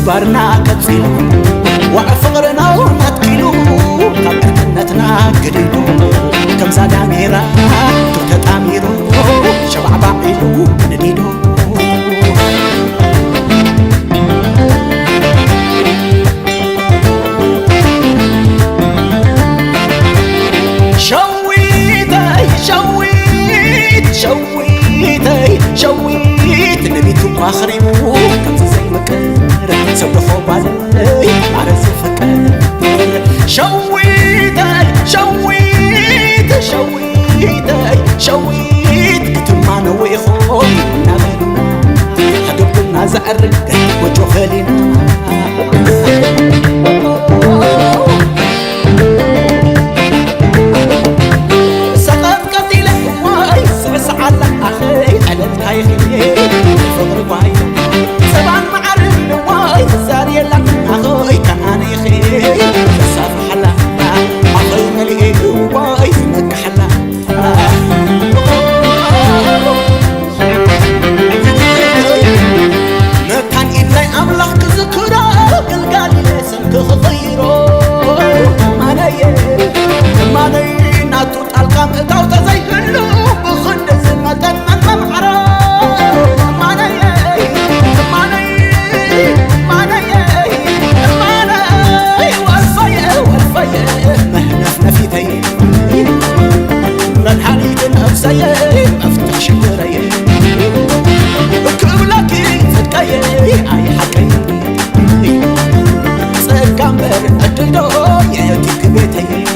ምግባርنا كتيل وعفقرنا ونتكيلو كبرتنتنا قديلو كم زاد أميرا كبتت أميرو شبع بعيلو نديدو شويت نبيتو ماخريمو كنت زي مكر سودخو بالي عرس فكر شويت كتما نويخو نابلنا حدوبنا زعرق وجو خلينا أفتح شجري كبلكي فتكي أي حكي سكامبر أدلو يأتيك بيتي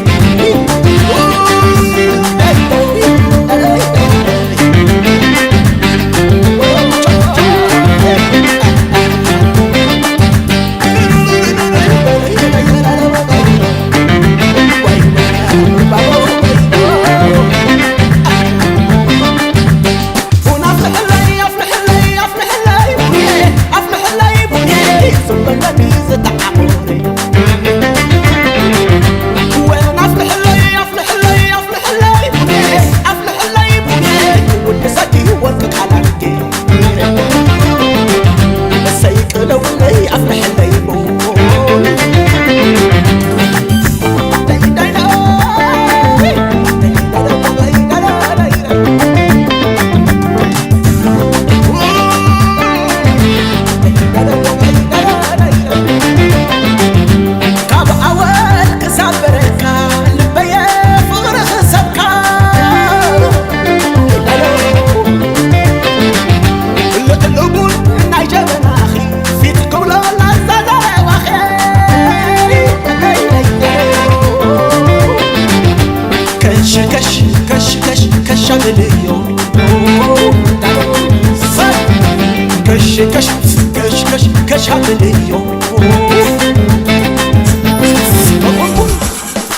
كش هالمليون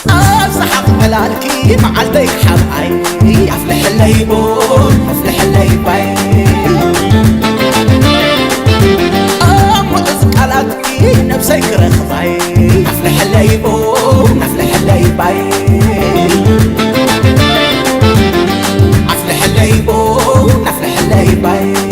أصحاب ملالكي مع البيت حباي أفلح الليبون أفلح الليباي أزكالاتكي نفسي كرخباي أفلح الليبون أفلح الليباي أفلح الليبون أفلح الليباي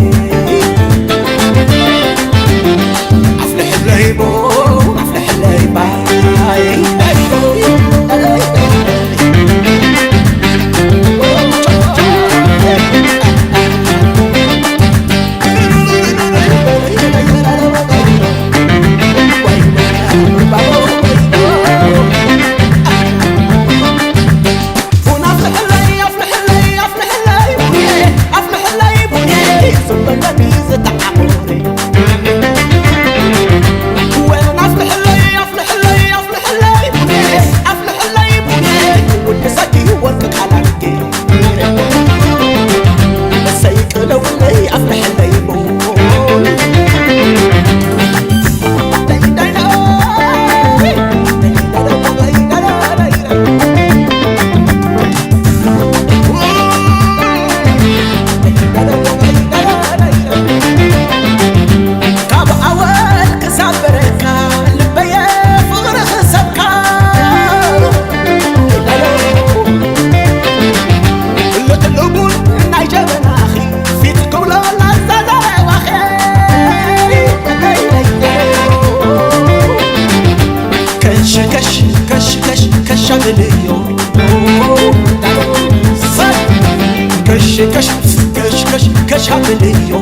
شابليو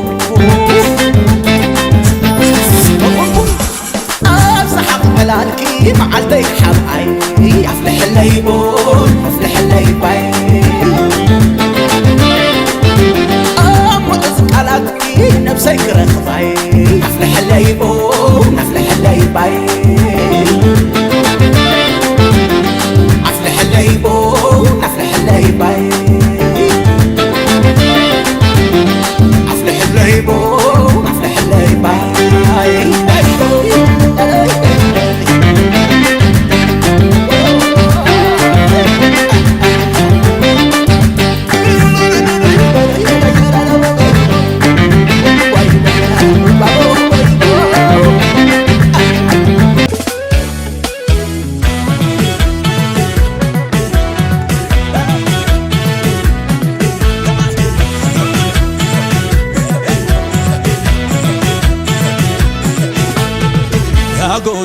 أفزحق ملالكي معالدي حبعي أفلح الليبون أفلح الليباي أمرز قالاتكي نفسي كرخباي أفلح الليبون أفلح الليباي أفلح الليبون أفلح الليباي أفلح الليبون أفلح الليباي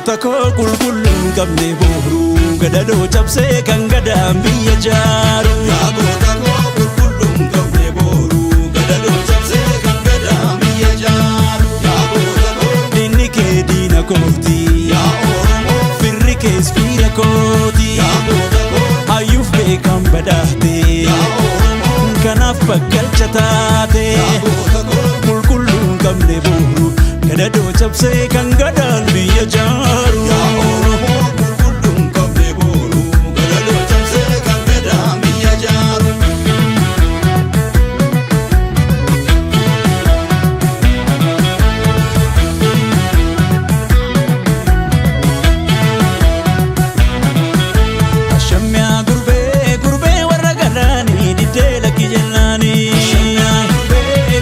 Tako kulkulun kabne bohru gadado chapse kan gadam biya jaru tako kulkulun kabne bohru gadado chapse kan gadam biya jaru tako dinni ke dina koti ya oromo firri ke spira koti tako ayuf be kan badate ya oromo kanaf bakal chatate tako kulkulun kabne bohru gadado chapse kan gadam biya jaru ya oromo kulkulun kabne bohru gadado chapse kan gadam biya jaru ashamya gurbe gurbe warra galani didela kijelani ashamya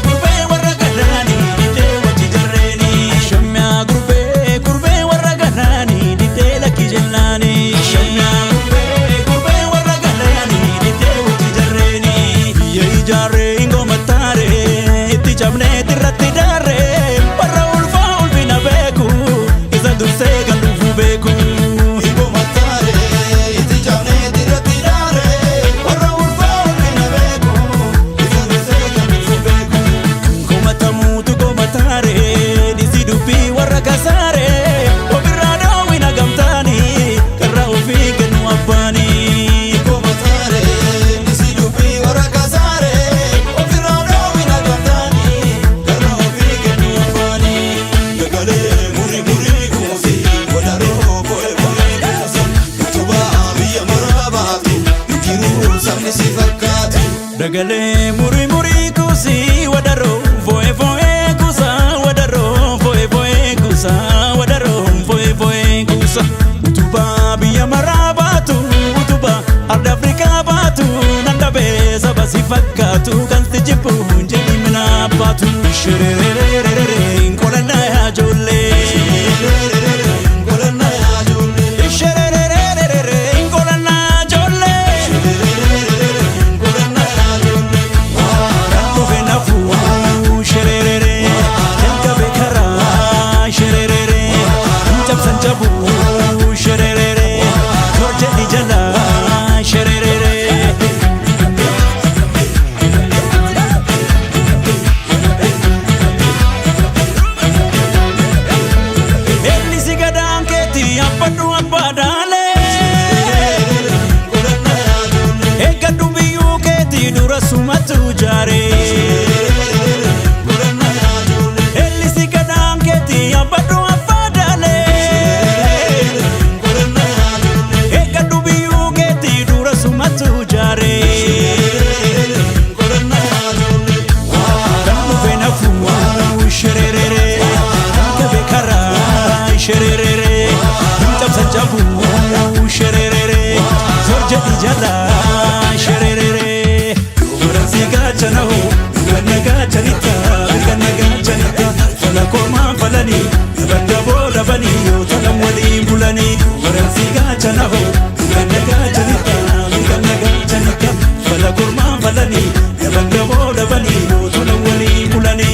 gurbe warra galani didela wajji jarreni ashamya gurbe warra galani didela kijelani ashamya gurbe warra galani didela wajji jarreni yei jarre ingo matare itti jamne tirratti darre barra ulfa ulfina beku isa durse gandufu beku ingo matare itti jamne tirratti darre barra ulfa ulfina beku isa durse gandufu beku komatamutu komatare disi dubbi warra kasare obirra dawina gamtani karra ufi ganu abbani komatare disi dubbi warra kasare obirra dawina gamtani karra ufi ganu abbani gagale muri muri kusi wadaro boy boy kusi tuba biya marabatu kiru sabni sifakati dagale muri muri kusi wadaro boy boy kusa wadaro boy boy kusa wadaro boy boy kusa tuba biya marabatu tuba arda afrika batu nanda beza basi fakatu kan tijipu jeni mina batu shirerererere kolana ya jolle kolana ya jolle shirerererere kolana jolle kolana ya jolle kufena fu shirerere tenka bekara shirerere chapsan chabu shirerere torje dijala shirerere elli sigadan keti abbadu abbadale egaddu biyu keti dura sumatu jare elli sigadan keti abbadu abbadale egaddu biyu keti dura sumatu jare shirerere kabe kara shirerere chapsan chabu shirerere zorje dijala shirerere uransi gachanaho ganaga chanita fala koma falani banda bola bani yo talam wali bulani uransi gachanaho ganaga chanita fala koma falani banda bola bani yo talam wali bulani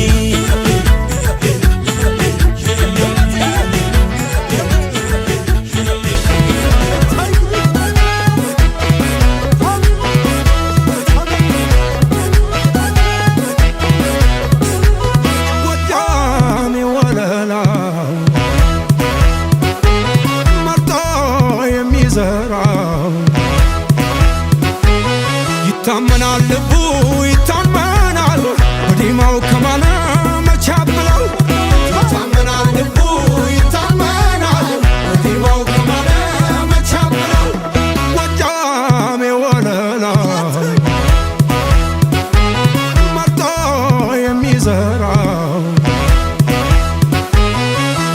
የሚዘራው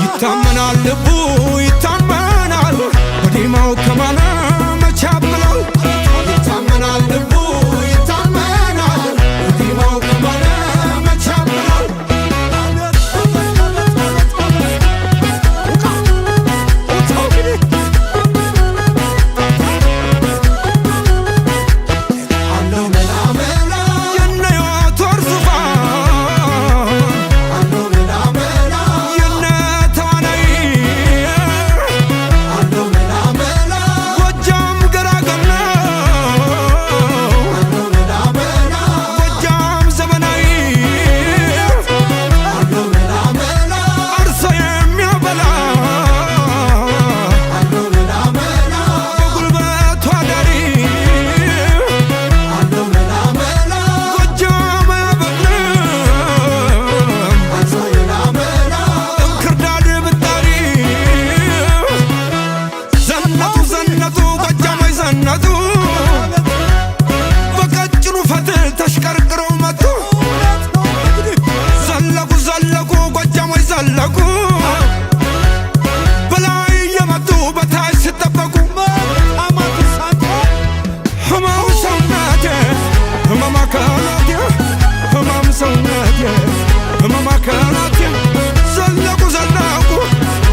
ይታመናል ልቡ ይታመናል በዲማው ከማነ መቻ ብለው ይታመናል ልቡ ይታመናል በዲማው ከማነ መቻ ብለው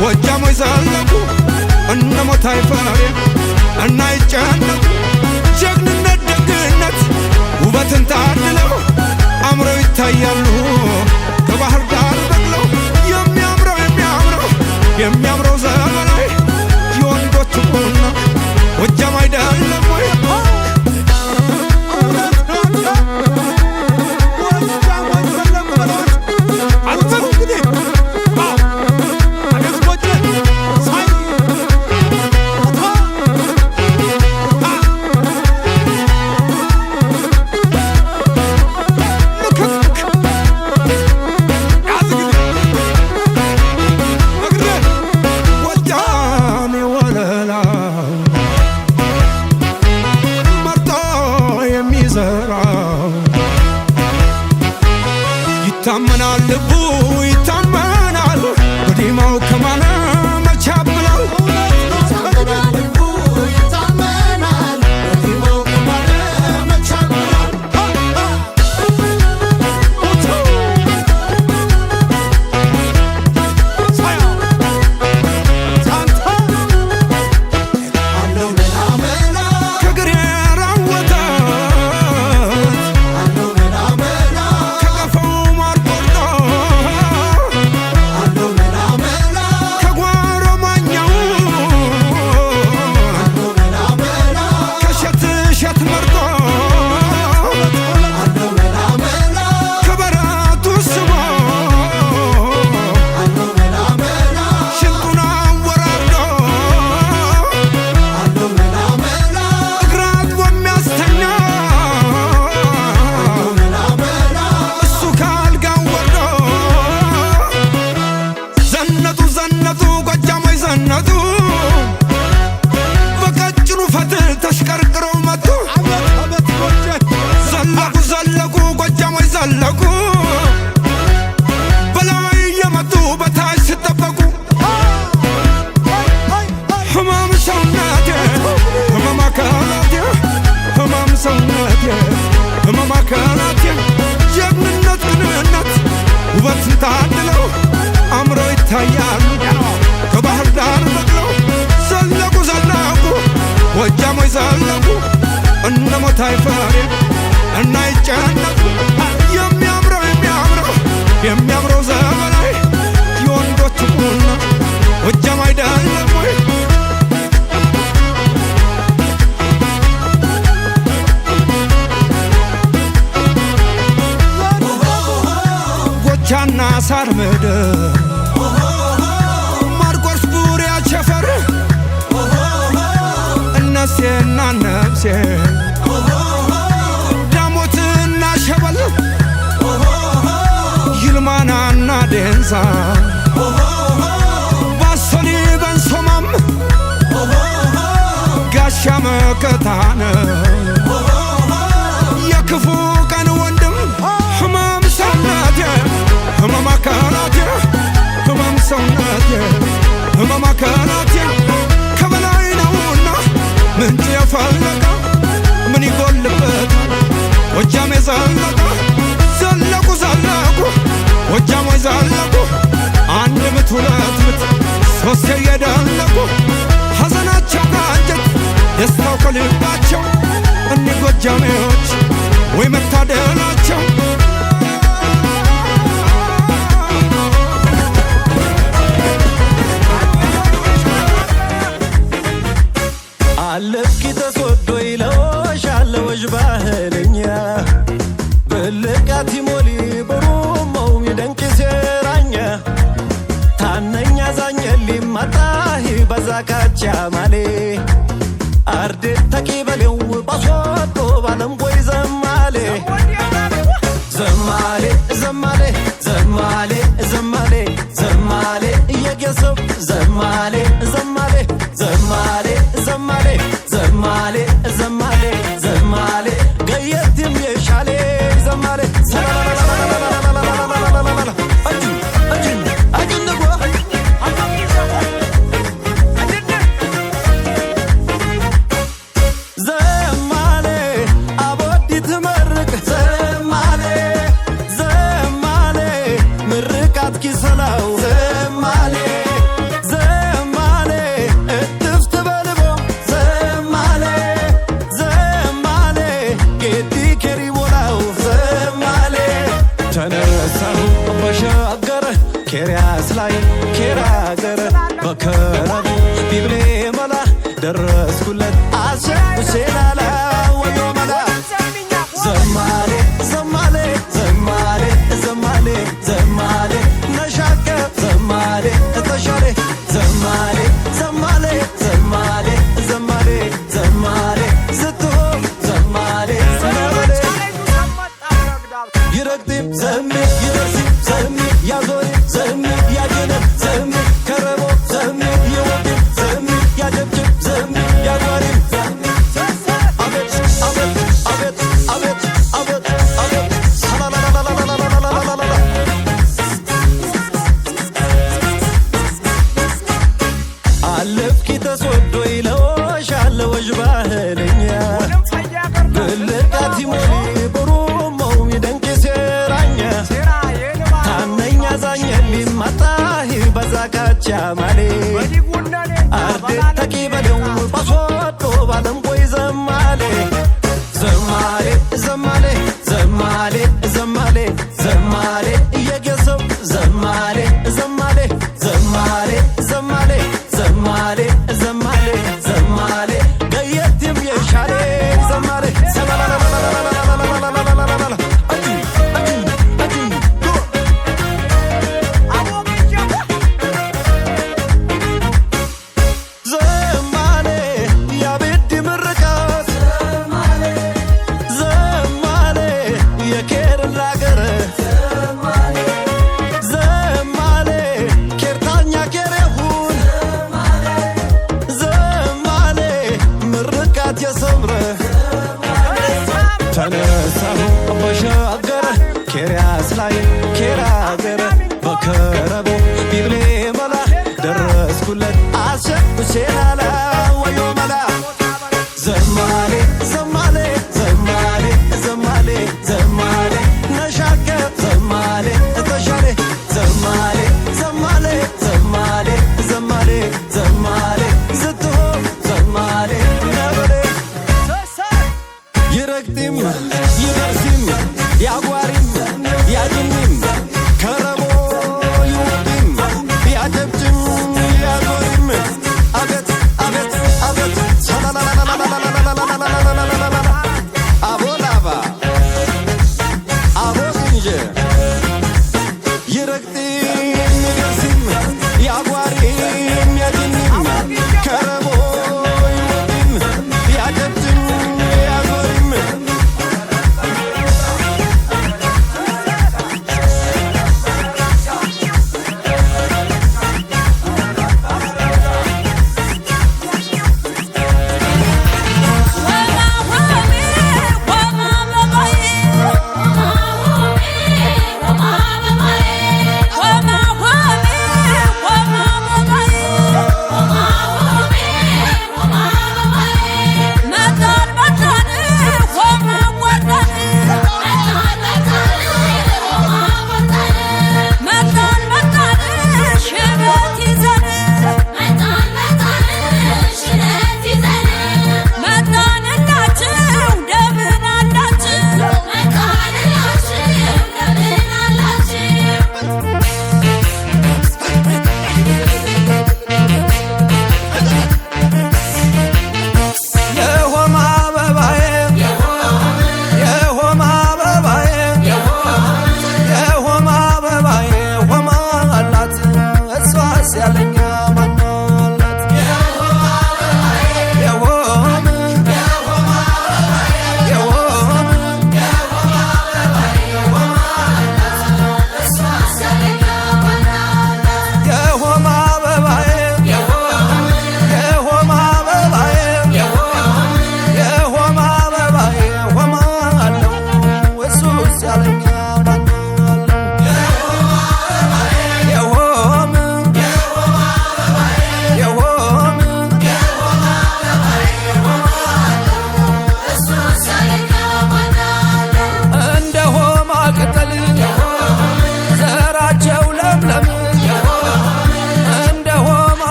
ጎጃሞች ዘለቁ እነሞታይ ፈሬ እናይጨነቁ ጀግንነት ደግነት ውበትን ታድለው አምረው ይታያሉ ከባህር ዳር በቅለው የሚያምረው ዘመናዊ የወንዶች ቁና ጎጃም አይደለም ወይ ይታመናል ልቡ ይታመናል በዲማው ከማነ መቻ ብለው ይታመናል ልቡ ይታመናል በዲማው ከማነ መቻ ብለው በቀጭኑ ፈትል ተሽቀርቅረው መጡ ዘለቁ ጎጃሞች ዘለቁ በላይ የመጡ በታች ሲጠበቁ ህመም ሰውነቴ ህመም አካላቴ ህመም ሰውነቴ ህመም አካላቴ ጀግንነት ግንነት ውበትን ታድለው አምረው ይታያሉ ከባህር ዳር በቅለው ዘለቁ ጎጃሞች ዘለቁ እነሞታይ ፈሬ እናይጨነቁ የሚያምረው ዘመናዊ የወንዶች ቁና ጎጃም አይደለም ወይ ጎቻና ሳር ምድር ማርቆስ ቡሪያ ቸፈር እነሴና ነፍሴ ዳሞትና ሸበል ይልማናና ዴንሳ ባሶኒ በንሶማም ጋሻ መከታነ የክፉ ቀን ወንድም ህመም ሰውነቴ አጃሚዎች ወይ መታደላቸው አለፍኪ ተስወዶ ይለወሻል ወጅ ባህልኛ በልቃቲ ሞሊ በሩመው ሚደንቅ ሴራኛ ታነኛ ዛኘሊ ማጣሂ በዛካቻ ማሌ አርዴት ተቂበሌው ባስወዶ ባለም ቆይ ዘማሌ ዘማሌ ዘማሌ ዘማሌ ዘማሌ ዘማሌ እየጌሰብ ዘማሌ ዘማሌ ዘማሌ ዘማሌ ዘማሌ ዘማሌ ዘማሌ ገየትም የሻሌ ዘማሌ ዘማሌ አቦዲ ትመርቅ ዘማሌ ዘማሌ ምርቃት ኪሰላው ዘማሌ ዘማሌ እጥፍ ትበልቦ ዘማሌ ዘማሌ ጌዲ ከሪቦላው ዘማሌ ተነሳሁ በሻገረ ኬሪያስ ላይ ኬራገረ በከረቡ ቢብሌ መላ ደረስኩለት አሸብ ሴላላ ወዮ መላ ዘማሌ ዘማሌ ዘማሌ ዘማሌ ዘማሌ ነሻቀ ዘማሌ ተሻሌ ዘማሌ ዘማሌ ዘማሌ ዘማሌ ዘማሌ ስትሆ ዘማሌ ዘማሌ ይረግጥም ዘሚ ይረሲ ዘሚ ያዞሪ ዘሚ ያገነብ ዘሚ ከረቦ ዘሚ ይወድም ዘሚ ያጀብጅብ ዘሚ ያጓሪም አቤት አቤት አቤት አቤት አቤት አቤት ሰላላላላላላላላላ አለፍኪ ተስወዶ ይለወሻል ወጅ ባህልኛ ብልቃቲ ሞሊ በሩመው ሚደንቅ ሴራኛ ታነኛ ዛኘሊ ማጣሂ በዛካቻ ማሌ አርዴት ተቂበሌው ባስወዶ ባለም ቆይ ዘማሌ ዘማሌ ዘማሌ ዘማሌ ዘማሌ ዘማሌ እየጌሰብ ዘማሌ ዘማሌ ዘማሌ ዘማሌ ዘማሌ ዘማሌ ዘማሌ ገየትም የሻሌ ዘማሌ ዘማሌ ያቤድ ምርቃት ዘማሌ የኬርላ ገረ ዘማሌ ኬርታኛ ኬሬሁን ዘማሌ ምርቃት የሰምረ ተነሳሁ በሻገረ ኬሪያስ ላይ ኬራገረ በከረቦ ቢብሌ መላ ደረስኩለት አሸብ ሴላላ ወዮ መላ ዘማሌ ዘማሌ ዘማሌ ዘማሌ ዘማሌ ነሻቀ ዘማሌ ተሻሌ ዘማሌ ዘማሌ ዘማሌ ዘማሌ ዘማሌ ስትሆ ዘማሌ ነበሌ ይረግጥም ይደርሲም ያጓሪም ያጅኒም ከረቦ ይወድም ያጀብጅም ያጎሪም አቤት አቤት አቤት ሰላላላላላላላላላላላላላላላ አቦላባ አቦ እንጀ ይረግጥም ይደርሲም ያጓሪም ያጅኒም ከረቦ ይወድም ያጀብጅም ያጎሪም Come on,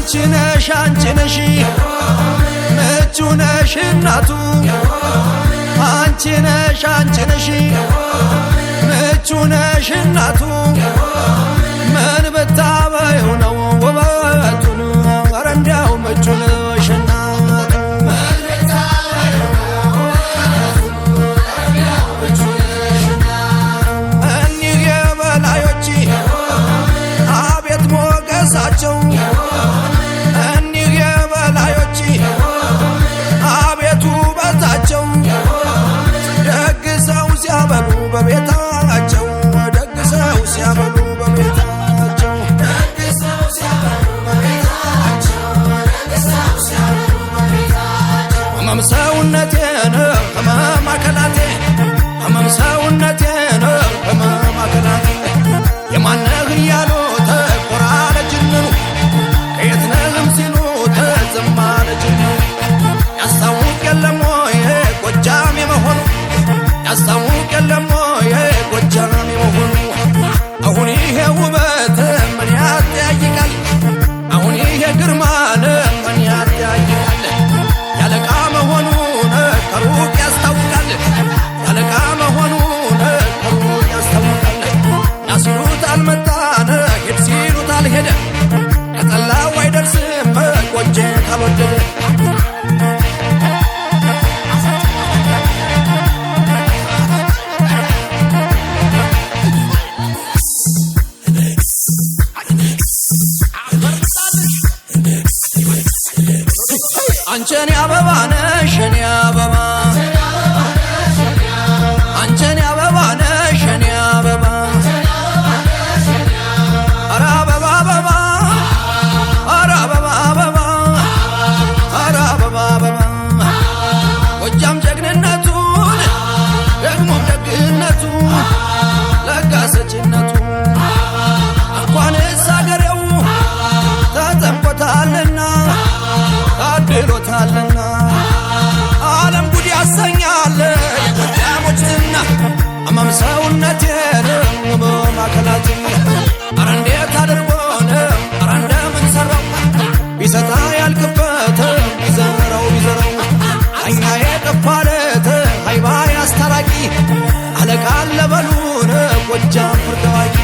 አንቺ ነሽ ምቹ ነሽ እናቱ አንቺ ነሽ ምቹ ነሽ እናቱ ምን ብታበይው ነው ውበቱን ኧረ እንዲያው ምቹ ነሽ እናቱ እኒህ የበላዮች አቤት ሞገሳቸው እኒህ የበላዮች አቤት ውበታቸው ደግሰው ሲያበሉ በቤታቸው ደግሰው ሲያበሉ በቤታቸው ህመም ሰውነቴን ህመም አካላቴ ህመም ሰውነቴን ህመም አካላቴ የማነህ እያሉ ተቆራረጅኑ ከየት ነህም ሲሉ ተዝም አለጅኑ ያስታውቅ የለም ወይ ጎጃም የመሆኑ ያስታውቅ የለም ወይ ጎጃም የመሆኑ አሁን ይሄ ውበት ምን ያጠያይቃል አሁን ይሄ ግርማን ምን ያጠያይቃል ያለቃ መሆኑን ከሩቅ ያስታውቃል ያለቃ መሆኑን ከሩቅ ያስታውቃል ናሲሉት አልመጣን ሄድ ሲሉት አልሄደ ከጠላው አይደርስም ቆንጆ ካልወደደ አንቺን አበባ ነሽ እኔ አበባ አንቺን አበባ ነሽ እኔ አበባ ኧረ አበባ አበባ ኧረ አበባ አበባ ኧረ አበባ አበባ ጎጃም ጀግንነቱን ደግሞም ደግነቱ ለጋሰችነቱ እንኳንስ አገሬው ተጠምቆታልና ታድሎታልና ዓለም ጉድ ያሰኛል የጎጃሞች ዝና ህመም ሰውነቴን በማከላቴ ኧረ እንዴት አድርጎን ኧረ እንደምን ሰራው ቢሰጣ ያልቅበት ቢዘራው እኛ የጠፋለት ሃይባ ያስታራቂ አለቃ ለበሉን ጎጃም ፍርድ አዋቂ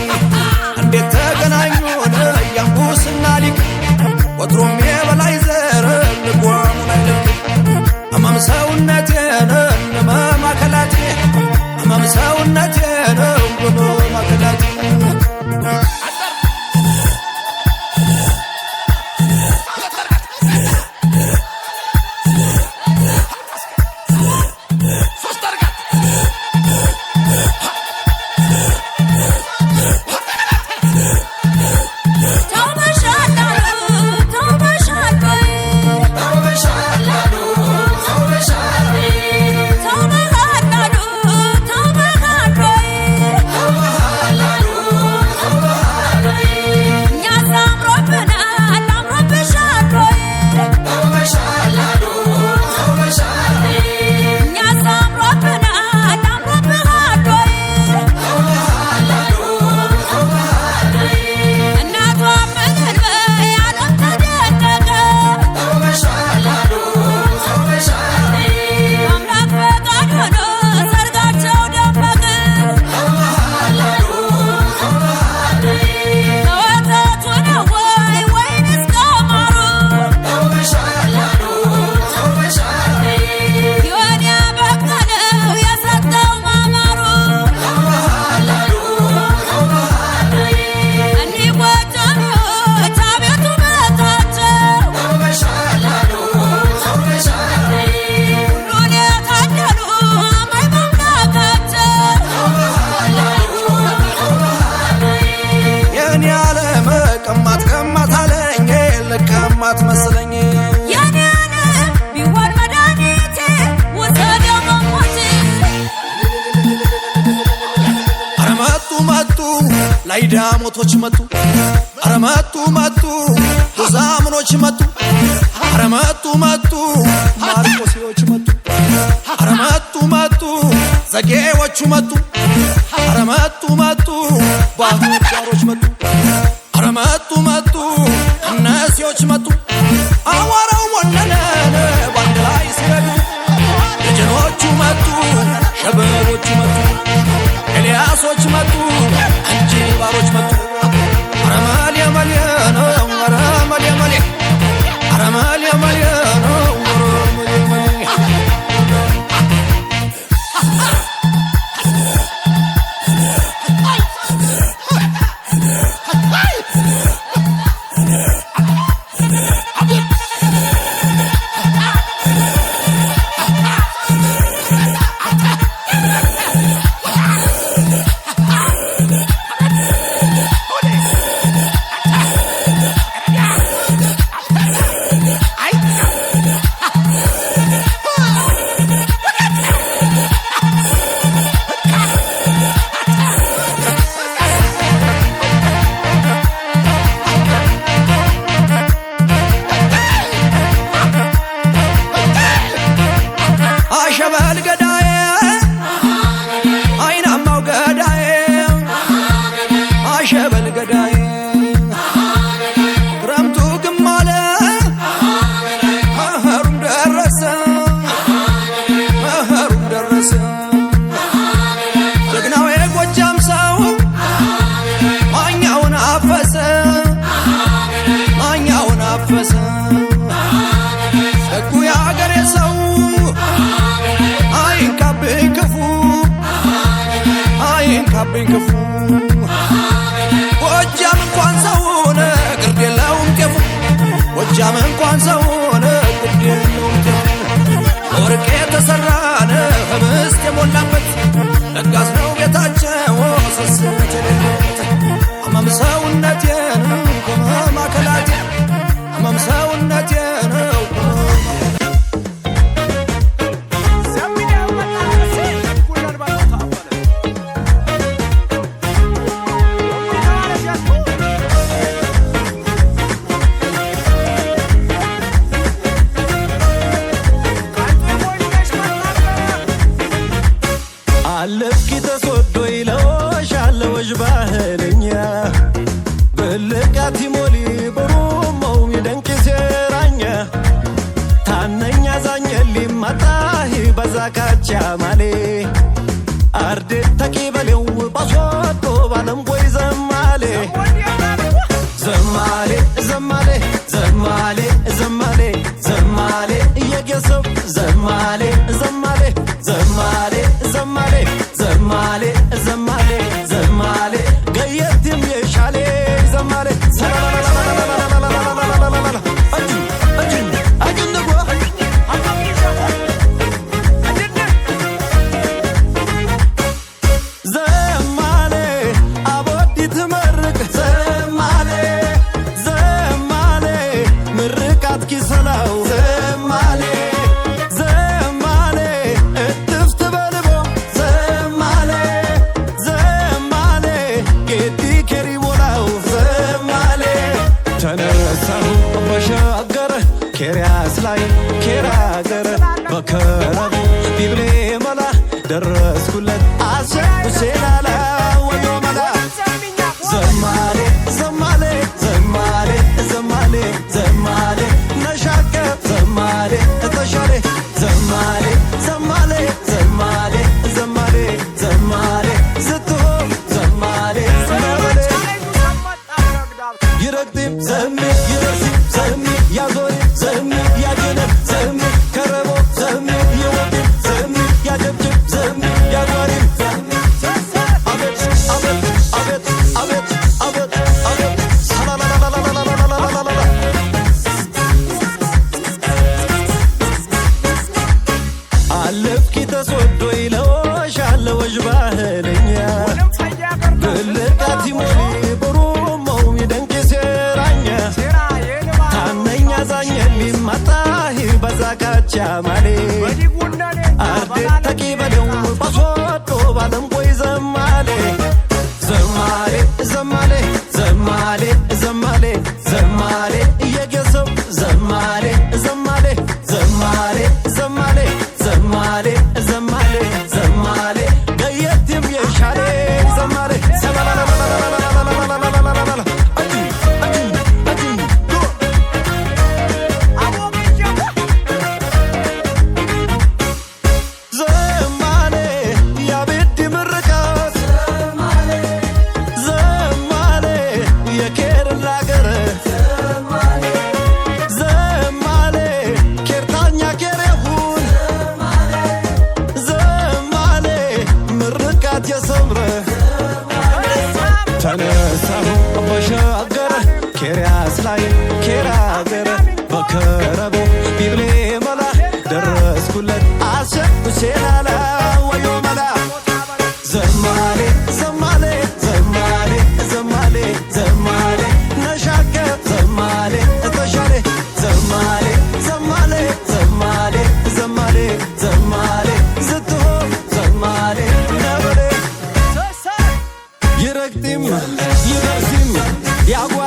እንዴት ተገናኙን ያንጉስና ሊቅ ወትሮም የበላይ ዘር ልጓሙን አይልቅ ህመም ሰውነቴን ህመም አካላቴ ህመም ሰውነቴን ህመም አካላቴ ላይ ዳሞቶች መጡ አረ መጡ ጎዛምኖች መጡ አረ መጡ ማርቆሲዎች መጡ አረ መጡ ዘጌዎቹ መጡ አረ መጡ ባህር ዳሮች መጡ አረ መጡ እነዚዎች መጡ አንበሶች መጡ እንጂ ባሮች መጡ አረማል ያማል ነው አረማል ያማል አረማል ያማል ነው ጎጃም እንኳን ሰውን ግድ የለውም ጤፉ ጎጃም እንኳን ሰውን ግድ የለውም ጤፉ ወርቅ የተሰራን ህብስት የሞላበት ለጋስ ነው ቤታቸው ስስት የሌለበት አማም ሰውነቴን ከማከላቴ አማም ሰውነቴን አለፍኪ ተሶዶ ይለወሻል ወጅ ባህልኛ በልቃቲ ሞሊ በሩመው ሚደንቅ ሴራኛ ታነኛ ዛኘሊ ማጣሂ በዛካቻ ማሌ አርዴት ተቂበሌው ባሶዶ ባለም ጎይ ዘማሌ ዘማሌ ዘማሌ ዘማሌ ዘማሌ ዘማሌ እየጌሰብ ዘማሌ ዘማሌ ዘማሌ ዘማሌ ዘማሌ ዘማሌ ዘማሌ ገየትም የሻሌ ዘማሌ ዘማሌ አቦዲ ትመርቅ ዘማሌ ዘማሌ ምርቃት ኪሰላው ዘማሌ ተነሳሁ በሻገረ ኬሪያስ ላይ ኬራገረ በከረቡ ቢብሌ መላ ደረስኩለት አሴ ሁሴናላ ወዮ መላ ዘማሌ ዘማሌ ዘማሌ ዘማሌ ዘማሌ ነሻቀ ዘማሌ ተሻሌ ዘማሌ ዘማሌ ዘማሌ ዘማሌ ዘማሌ ስትሆን ዘማሌ ዘማሌ ይረግጥም ዘሚ ይረግጥም ዘሚ ያዞሪ ዘሚ ያገነብ ዘሚ ከረቦ ዘሚ ይወድም ዘሚ ያጀብጅብ ዘሚ ያጓሪ አቤት አቤት አቤት አቤት አቤት አቤት ሰላላላላላላላላላ አለፍኪ ተሶዶ ይለወሻል ወጅ ባህልኛ ብልቃቲ ሞሊ በሩመው ሚደንቅ ሴራኛ ታነኛ ዛኘሊ ማጣሂ በዛካቻ ማሌ አርዴት ተቂበሌው ባሶዶ ባለም ጎይ ዘማሌ ዘማሌ ዘማሌ ዘማሌ ዘማሌ ዘማሌ እየጌሰብ ዘማሌ ዘማሌ ዘማሌ ዘማሌ ዘማሌ ዘማሌ ዘማሌ ገየትም የሻሌ ዘማሌ ሞት የሰምረ ተነሳሁ በሻገረ ኬርያስ ላይ ኬራገረ በከረቦ ቢብሌ መላ ደረስኩለት አሸኩሴናላ ወዮ መላ ዘማሌ ዘማሌ ዘማሌ ዘማሌ ዘማሌ ነሻከ ዘማሌ ተሻሌ ዘማሌ ዘማሌ ዘማሌ ዘማሌ ዘማሌ ዝትሆ ዘማሌ ነበሬ ይረግጢም ይበርሲም ያጓ